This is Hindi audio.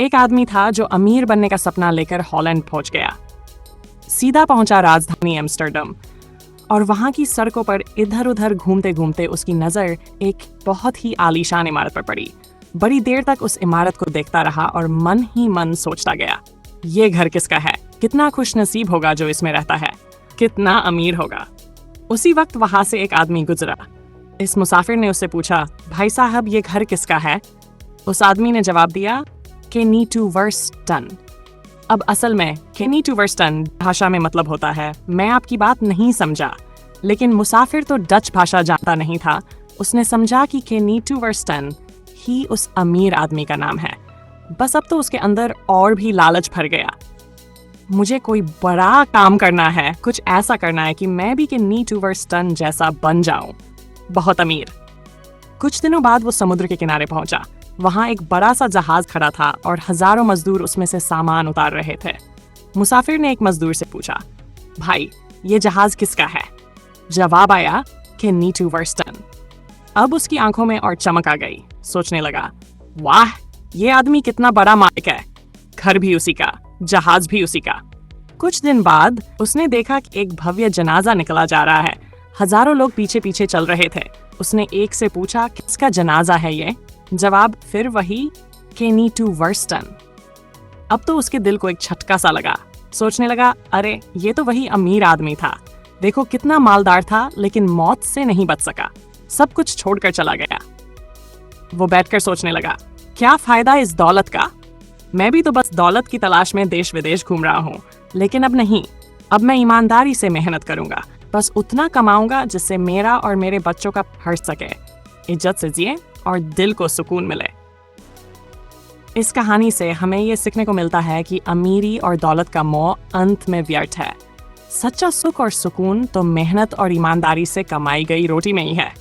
एक आदमी था जो अमीर बनने का सपना लेकर हॉलैंड पहुंच गया। सीधा पहुंचा राजधानी एम्स्टर्डम और वहां की सड़कों पर इधर उधर घूमते घूमते उसकी नजर एक बहुत ही आलीशान इमारत पर पड़ी। बड़ी देर तक उस इमारत को देखता रहा और मन ही मन सोचता गया, ये घर किसका है? कितना खुशनसीब होगा जो इसमें रहता है, कितना अमीर होगा। उसी वक्त वहां से एक आदमी गुजरा। इस मुसाफिर ने उससे पूछा, भाई साहब ये घर किसका है? उस आदमी ने जवाब दिया, केनीटुवर्स्टन। अब असल में केनीटुवर्स्टन भाषा में मतलब होता है, मैं आपकी बात नहीं समझा। लेकिन मुसाफिर तो डच भाषा जानता नहीं था। उसने समझा कि केनीटुवर्स्टन ही उस अमीर आदमी का नाम है। बस अब तो उसके अंदर और भी लालच भर गया। मुझे कोई बड़ा काम करना है, कुछ ऐसा करना है कि मैं भी केनीटुवर्स्टन जैसा बन जाऊं, बहुत अमीर। कुछ दिनों बाद वो समुद्र के किनारे पहुंचा। वहां एक बड़ा सा जहाज खड़ा था और हजारों मजदूर उसमें से सामान उतार रहे थे। मुसाफिर ने एक मजदूर से पूछा, भाई ये जहाज किसका है? जवाब आया, केनीटुवर्स्टन। अब उसकी आंखों में और चमक आ गई। सोचने लगा, वाह ये आदमी कितना बड़ा मालिक है, घर भी उसी का, जहाज भी उसी का। कुछ दिन बाद उसने देखा कि एक भव्य जनाजा निकला जा रहा है। हजारों लोग पीछे पीछे चल रहे थे। उसने एक से पूछा, किसका जनाजा है ये? जवाब फिर वही, केनीटुवर्स्टन। अब तो उसके दिल को एक झटका सा लगा। सोचने लगा, अरे ये तो वही अमीर आदमी था। देखो कितना मालदार था, लेकिन मौत से नहीं बच सका, सब कुछ छोड़कर चला गया। वो बैठकर सोचने लगा, क्या फायदा इस दौलत का? मैं भी तो बस दौलत की तलाश में देश विदेश घूम रहा हूँ। लेकिन अब नहीं, अब मैं ईमानदारी से मेहनत करूंगा। बस उतना कमाऊंगा जिससे मेरा और मेरे बच्चों का फर्ज सके, इज्जत से जिए और दिल को सुकून मिले। इस कहानी से हमें ये सीखने को मिलता है कि अमीरी और दौलत का मोह अंत में व्यर्थ है। सच्चा सुख और सुकून तो मेहनत और ईमानदारी से कमाई गई रोटी में ही है।